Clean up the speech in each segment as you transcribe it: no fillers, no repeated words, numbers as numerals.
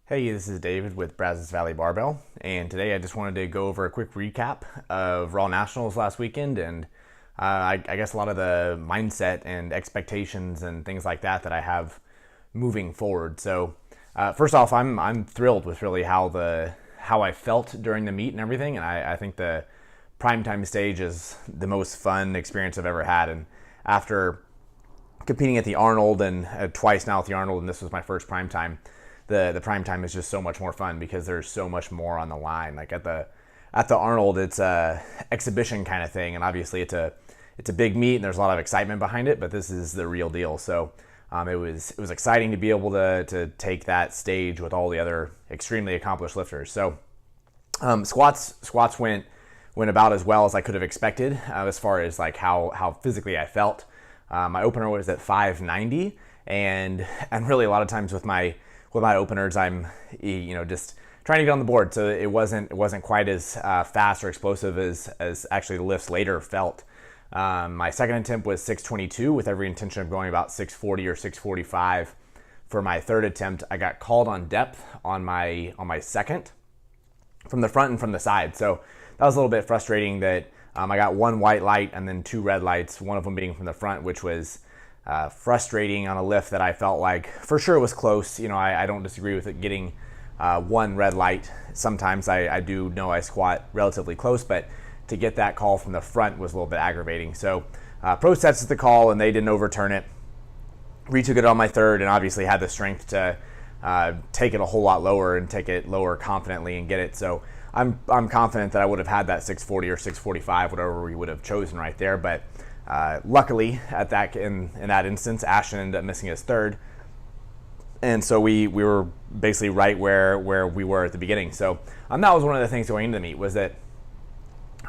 Hey, this is David with Brazos Barbell, and today I just wanted to go over a quick recap of Raw Nationals last weekend, and I guess a lot of the mindset and expectations and things like that I have moving forward. So first off, I'm thrilled with really how I felt during the meet and everything, and I think the primetime stage is the most fun experience I've ever had. And after competing at the Arnold and twice now at the Arnold, and this was my first primetime, the prime time is just so much more fun because there's so much more on the line. Like at the Arnold, it's a exhibition kind of thing, and obviously it's a big meet and there's a lot of excitement behind it. But this is the real deal. So it was exciting to be able to take that stage with all the other extremely accomplished lifters. So squats went about as well as I could have expected as far as like how physically I felt. My opener was at 590, and really a lot of times with my openers, I'm just trying to get on the board, so it wasn't quite as fast or explosive as actually the lifts later felt. My second attempt was 622 with every intention of going about 640 or 645. For my third attempt, I got called on depth on my second from the front and from the side, so that was a little bit frustrating that I got one white light and then two red lights, one of them being from the front, which was frustrating on a lift that I felt like for sure was close. I don't disagree with it getting one red light. Sometimes I do know I squat relatively close, but to get that call from the front was a little bit aggravating. So pro sets the call and they didn't overturn it. Retook it on my third and obviously had the strength to take it a whole lot lower and take it lower confidently and get it. So I'm confident that I would have had that 640 or 645, whatever we would have chosen right there. But luckily, in that instance, Ashton ended up missing his third, and so we were basically right where we were at the beginning. So that was one of the things going into the meet, was that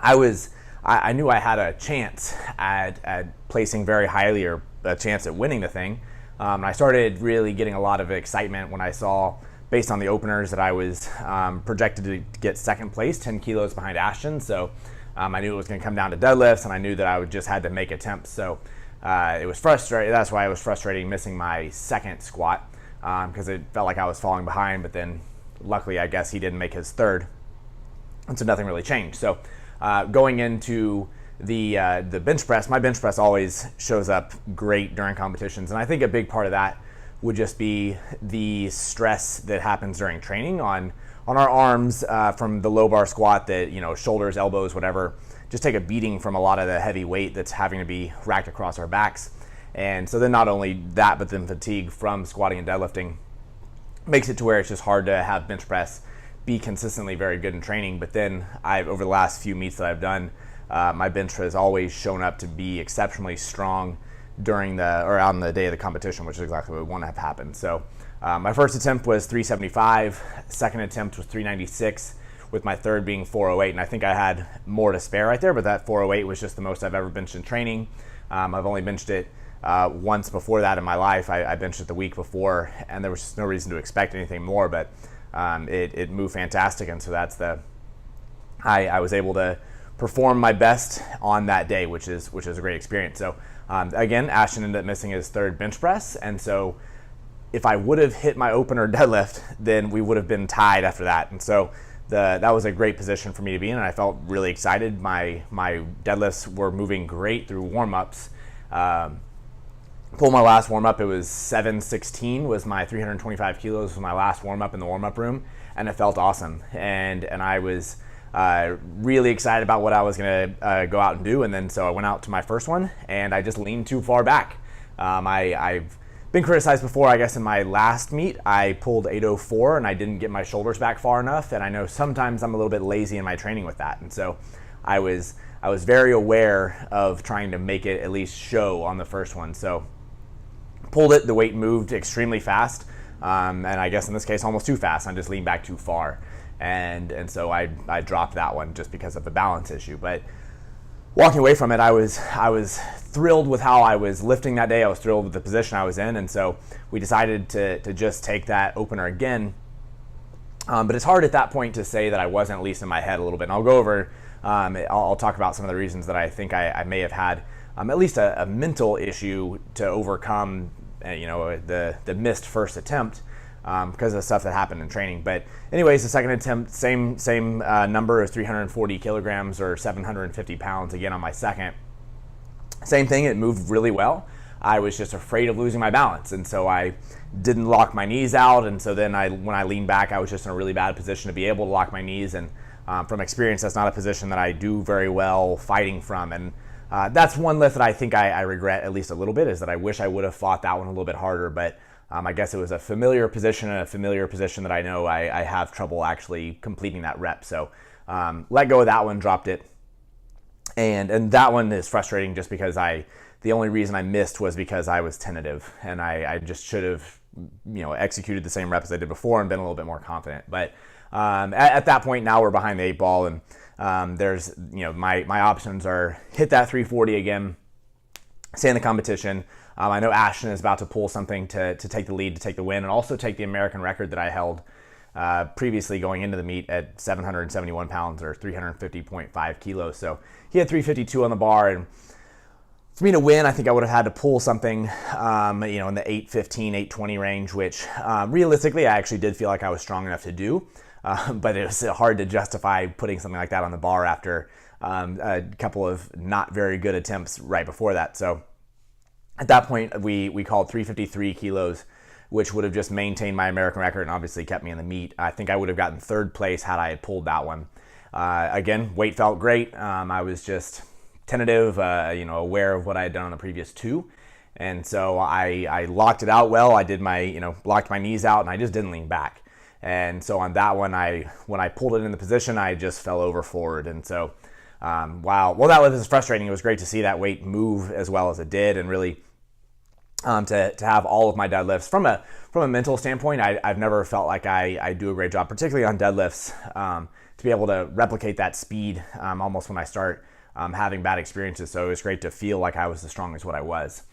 I knew I had a chance at placing very highly, or a chance at winning the thing. I started really getting a lot of excitement when I saw, based on the openers, that I was projected to get second place, 10 kilos behind Ashton. So I knew it was going to come down to deadlifts, and I knew that I would just had to make attempts. So it was frustrating. That's why it was frustrating missing my second squat, because it felt like I was falling behind. But then, luckily, I guess he didn't make his third, and so nothing really changed. So going into the bench press, my bench press always shows up great during competitions, and I think a big part of that would just be the stress that happens during training on our arms from the low bar squat, that shoulders, elbows, whatever, just take a beating from a lot of the heavy weight that's having to be racked across our backs. And so then not only that, but then fatigue from squatting and deadlifting makes it to where it's just hard to have bench press be consistently very good in training. But then over the last few meets that I've done, my bench has always shown up to be exceptionally strong on the day of the competition, which is exactly what we want to have happen. So my first attempt was 375, second attempt was 396, with my third being 408, and I think I had more to spare right there, but that 408 was just the most I've ever benched in training. I've only benched it once before that in my life. I benched it the week before, and there was just no reason to expect anything more, but it moved fantastic, and so I was able to perform my best on that day, which is a great experience. So again, Ashton ended up missing his third bench press, and so if I would have hit my opener deadlift, then we would have been tied after that. And so that was a great position for me to be in, and I felt really excited. My deadlifts were moving great through warm-ups. Pulled my last warm-up, it was 716 was my 325 kilos, was my last warm-up in the warm-up room, and it felt awesome. And I was really excited about what I was going to go out and do. And then so I went out to my first one, and I just leaned too far back. I've been criticized before, I guess in my last meet, I pulled 804 and I didn't get my shoulders back far enough. And I know sometimes I'm a little bit lazy in my training with that. And so I was very aware of trying to make it at least show on the first one. So pulled it, the weight moved extremely fast. And I guess in this case, almost too fast. I just leaned back too far. And so I dropped that one just because of the balance issue. But walking away from it, I was thrilled with how I was lifting that day. I was thrilled with the position I was in, and so we decided to just take that opener again. But it's hard at that point to say that I wasn't at least in my head a little bit. And I'll go over, I'll talk about some of the reasons that I think I may have had at least a mental issue to overcome, the missed first attempt. because of the stuff that happened in training. But anyways, the second attempt, same number of 340 kilograms or 750 pounds again on my second. Same thing, it moved really well. I was just afraid of losing my balance, and so I didn't lock my knees out, and so then when I leaned back, I was just in a really bad position to be able to lock my knees, and from experience, that's not a position that I do very well fighting from, and that's one lift that I think I regret at least a little bit, is that I wish I would have fought that one a little bit harder, but I guess it was a familiar position, and a familiar position that I know I have trouble actually completing that rep, so let go of that one, dropped it, and that one is frustrating just because the only reason I missed was because I was tentative, and I just should have, executed the same reps as I did before and been a little bit more confident. But at that point, now we're behind the 8 ball, and there's, my options are hit that 340 again, stay in the competition. I know Ashton is about to pull something to take the lead, to take the win, and also take the American record that I held previously going into the meet at 771 pounds or 350.5 kilos. So he had 352 on the bar, and for me to win, I think I would have had to pull something, in the 815, 820 range, which realistically, I actually did feel like I was strong enough to do. But it was hard to justify putting something like that on the bar after a couple of not very good attempts right before that. So at that point, we called 353 kilos, which would have just maintained my American record and obviously kept me in the meet. I think I would have gotten 3rd place had I had pulled that one. Again, weight felt great. I was just tentative, aware of what I had done on the previous 2. And so I locked it out well. I did locked my knees out, and I just didn't lean back. And so on that one, when I pulled it in the position, I just fell over forward. And so, that was frustrating. It was great to see that weight move as well as it did, and really to have all of my deadlifts from a mental standpoint. I've never felt like I do a great job, particularly on deadlifts, to be able to replicate that speed almost when I start having bad experiences. So it was great to feel like I was the strongest what I was.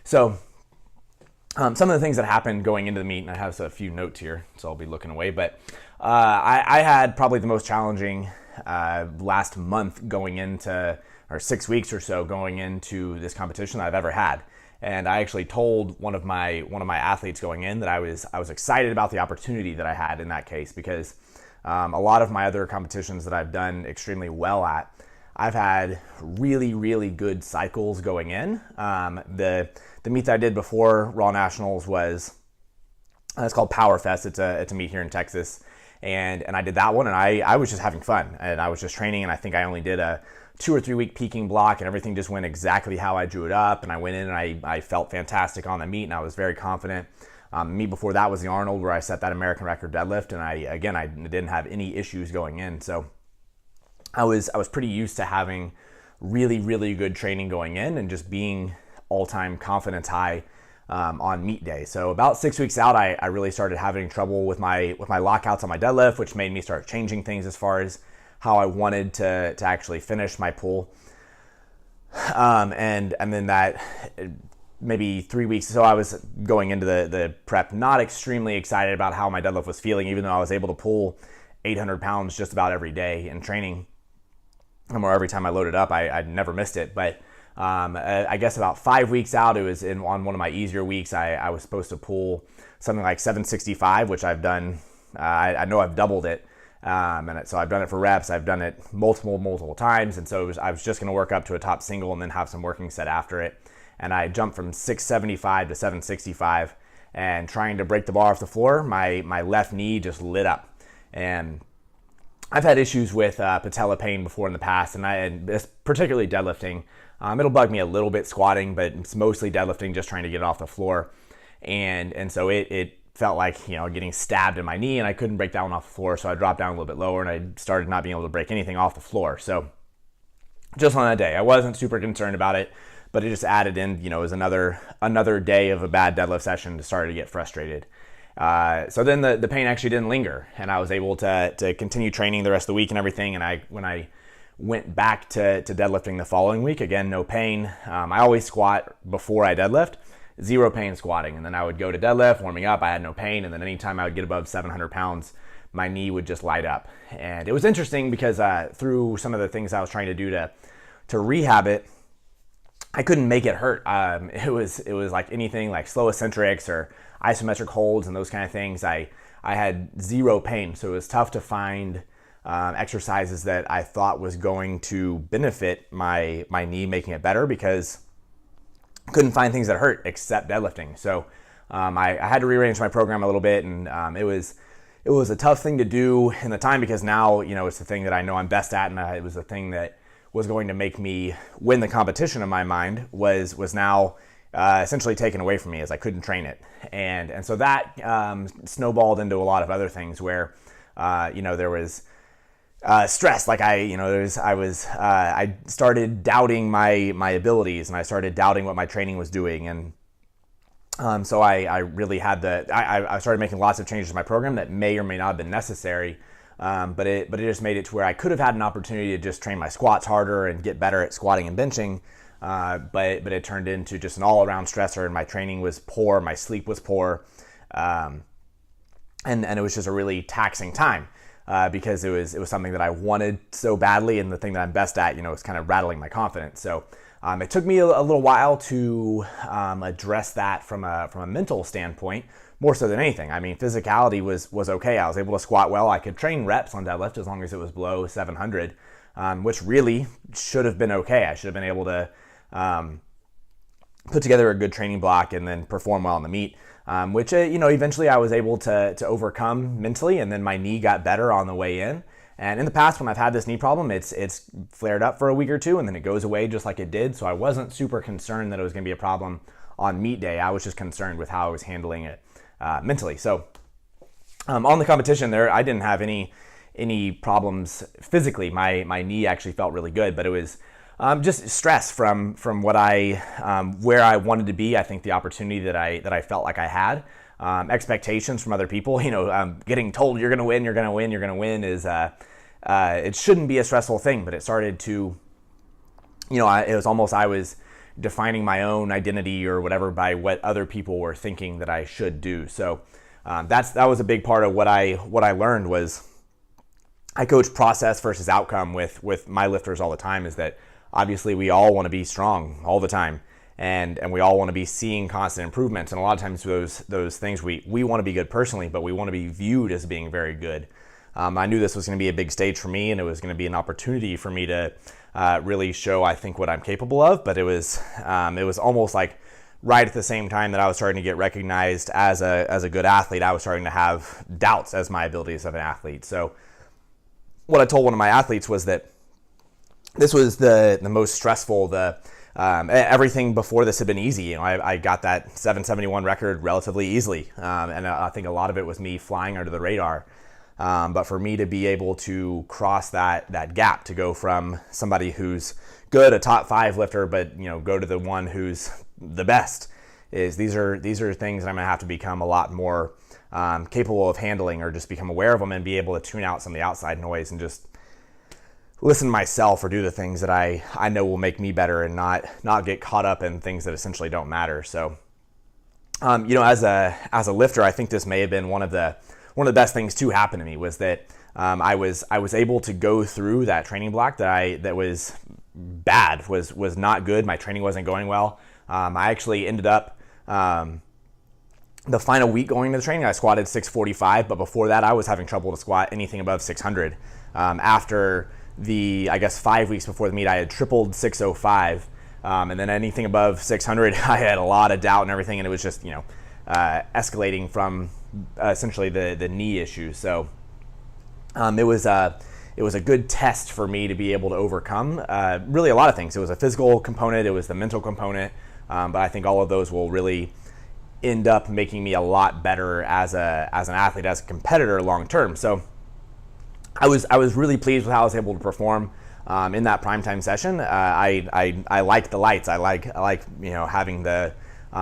So some of the things that happened going into the meet, and I have a few notes here, so I'll be looking away, but I had probably the most challenging last month going into, or 6 weeks or so going into this competition that I've ever had. And I actually told one of my athletes going in that I was excited about the opportunity that I had in that case, because a lot of my other competitions that I've done extremely well at, I've had really, really good cycles going in. The meet that I did before Raw Nationals was, it's called Power Fest. It's a meet here in Texas, and I did that one, and I was just having fun, and I was just training, and I think I only did a 2 or 3 week peaking block, and everything just went exactly how I drew it up, and I went in and I felt fantastic on the meet, and I was very confident. The meet before that was the Arnold, where I set that American record deadlift, and I didn't have any issues going in. So I was pretty used to having really, really good training going in and just being all-time confidence high on meet day. So about 6 weeks out, I really started having trouble with my lockouts on my deadlift, which made me start changing things as far as how I wanted to actually finish my pull. And then that maybe 3 weeks, so I was going into the prep not extremely excited about how my deadlift was feeling, even though I was able to pull 800 pounds just about every day in training. Or every time I loaded up, I never missed it. But I guess about 5 weeks out, it was on one of my easier weeks, I was supposed to pull something like 765, which I've done. I know I've doubled it. So I've done it for reps. I've done it multiple times. And so I was just going to work up to a top single and then have some working set after it. And I jumped from 675 to 765, and trying to break the bar off the floor, my left knee just lit up. And I've had issues with patella pain before in the past, and particularly deadlifting. It'll bug me a little bit squatting, but it's mostly deadlifting, just trying to get it off the floor. And so it felt like, getting stabbed in my knee, and I couldn't break that one off the floor. So I dropped down a little bit lower, and I started not being able to break anything off the floor. So just on that day, I wasn't super concerned about it, but it just added in, as another day of a bad deadlift session to start to get frustrated. So then the pain actually didn't linger, and I was able to continue training the rest of the week and everything. And when I went back to deadlifting the following week, again, no pain. I always squat before I deadlift, zero pain squatting. And then I would go to deadlift, warming up, I had no pain. And then anytime I would get above 700 pounds, my knee would just light up. And it was interesting because through some of the things I was trying to do to rehab it, I couldn't make it hurt. It was like anything like slow eccentrics or isometric holds and those kind of things. I had zero pain, so it was tough to find exercises that I thought was going to benefit my knee, making it better, because I couldn't find things that hurt except deadlifting. So I had to rearrange my program a little bit, and it was a tough thing to do in the time, because now it's the thing that I know I'm best at, and it was the thing that was going to make me win the competition in my mind was now essentially taken away from me, as I couldn't train it. And so that snowballed into a lot of other things where, there was stress. Like I started doubting my abilities, and I started doubting what my training was doing. And so I really had I started making lots of changes to my program that may or may not have been necessary. But it just made it to where I could have had an opportunity to just train my squats harder and get better at squatting and benching. But it turned into just an all-around stressor, and my training was poor, my sleep was poor, and it was just a really taxing time, because it was something that I wanted so badly, and the thing that I'm best at, was kind of rattling my confidence. So it took me a little while to address that from a mental standpoint, more so than anything. I mean, physicality was okay. I was able to squat well. I could train reps on deadlift as long as it was below 700, which really should have been okay. I should have been able to put together a good training block and then perform well on the meet, which eventually I was able to overcome mentally, and then my knee got better on the way in. And in the past, when I've had this knee problem, it's flared up for a week or two, and then it goes away just like it did. So I wasn't super concerned that it was going to be a problem on meet day. I was just concerned with how I was handling it mentally. So on the competition there, I didn't have any problems physically. My knee actually felt really good, but it was just stress from what where I wanted to be. I think the opportunity that I felt like I had, expectations from other people. Getting told you're going to win is it shouldn't be a stressful thing, but it started to, it was almost I was defining my own identity or whatever by what other people were thinking that I should do. So that was a big part of what I learned. Was I coach process versus outcome with my lifters all the time. Is that obviously we all want to be strong all the time, and we all want to be seeing constant improvements. And a lot of times those things we want to be good personally, but we want to be viewed as being very good. I knew this was going to be a big stage for me, and it was going to be an opportunity for me to really show, I think, what I'm capable of. But it was almost like right at the same time that I was starting to get recognized as a good athlete, I was starting to have doubts as my abilities of an athlete. So what I told one of my athletes was that this was the most stressful. Everything before this had been easy. I got that 771 record relatively easily, and I think a lot of it was me flying under the radar. But for me to be able to cross that gap, to go from somebody who's good, a top 5 lifter, but go to the one who's the best, these are things that I'm gonna have to become a lot more capable of handling, or just become aware of them and be able to tune out some of the outside noise and just listen to myself, or do the things that I know will make me better, and not get caught up in things that essentially don't matter. So, as a lifter, I think this may have been one of the best things to happen to me, was that I was able to go through that training block that was bad, was not good. My training wasn't going well. I actually ended up the final week going to the training, I squatted 645, but before that I was having trouble to squat anything above 600. After the 5 weeks before the meet, I had tripled 605, and then anything above 600 I had a lot of doubt and everything, and it was just escalating from essentially the knee issue. So it was a good test for me to be able to overcome really a lot of things. It was a physical component, it was the mental component, but I think all of those will really end up making me a lot better as an athlete, as a competitor long term. So I was really pleased with how I was able to perform in that primetime session. I like the lights. I like having the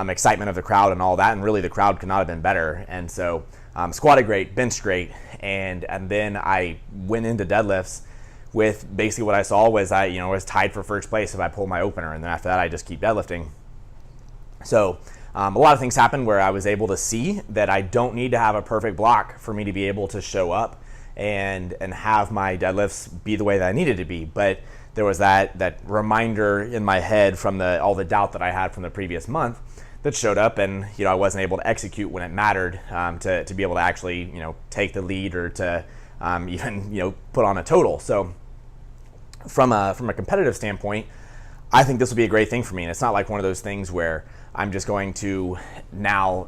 excitement of the crowd and all that, and really the crowd could not have been better. And so squatted great, benched great, and then I went into deadlifts with basically what I saw was I was tied for first place if I pulled my opener, and then after that I just keep deadlifting. So a lot of things happened where I was able to see that I don't need to have a perfect block for me to be able to show up and have my deadlifts be the way that I needed to be. But there was that reminder in my head from all the doubt that I had from the previous month that showed up, and I wasn't able to execute when it mattered, to be able to actually take the lead or to even put on a total. So from a competitive standpoint, I think this will be a great thing for me. And it's not like one of those things where I'm just going to now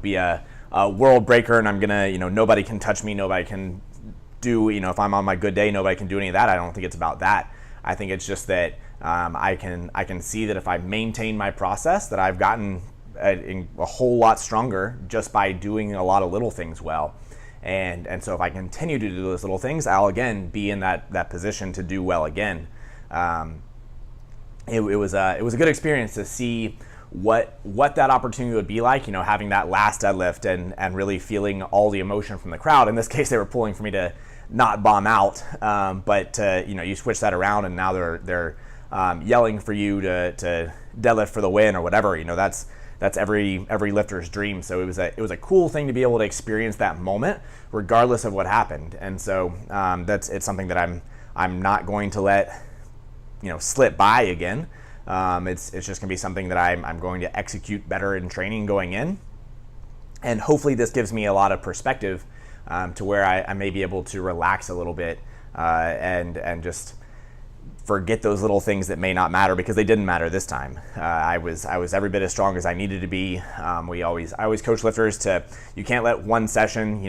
be a world breaker, and I'm gonna nobody can touch me, nobody can do if I'm on my good day, nobody can do any of that. I don't think it's about that. I think it's just that I can see that if I maintain my process, that I've gotten a whole lot stronger just by doing a lot of little things well. And so if I continue to do those little things, I'll again be in that position to do well again. It was a good experience to see what that opportunity would be like, having that last deadlift and really feeling all the emotion from the crowd. In this case, they were pulling for me to not bomb out, but you switch that around, and now they're yelling for you to deadlift for the win or whatever. That's every lifter's dream. So it was a cool thing to be able to experience that moment, regardless of what happened. And so it's something that I'm not going to let slip by again. It's just gonna be something that I'm going to execute better in training going in, and hopefully this gives me a lot of perspective to where I may be able to relax a little bit and just forget those little things that may not matter, because they didn't matter this time. I was every bit as strong as I needed to be. I always coach lifters you can't let one session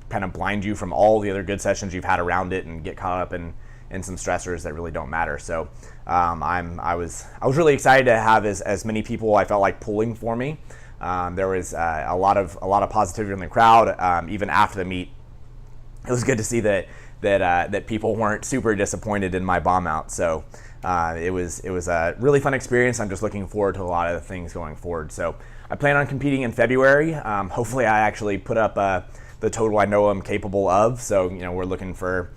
kind of blind you from all the other good sessions you've had around it and get caught up in some stressors that really don't matter. So I was really excited to have as many people I felt like pulling for me. There was a lot of positivity in the crowd. Even after the meet, it was good to see that people weren't super disappointed in my bomb out. So it was a really fun experience. I'm just looking forward to a lot of the things going forward. So I plan on competing in February. Hopefully I actually put up the total I know I'm capable of. So we're looking for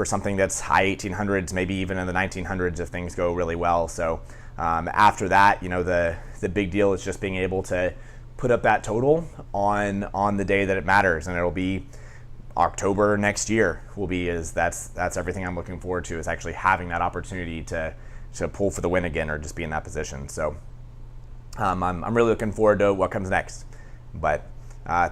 something that's high 1800s, maybe even in the 1900s if things go really well. So after that, the big deal is just being able to put up that total on the day that it matters, and it'll be October next year. That's everything I'm looking forward to, is actually having that opportunity to pull for the win again, or just be in that position. So I'm really looking forward to what comes next. But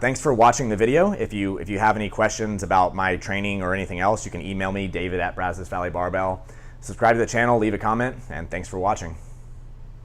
thanks for watching the video. If you have any questions about my training or anything else, you can email me, David@Brazos Valley Barbell. Subscribe to the channel, leave a comment, and thanks for watching.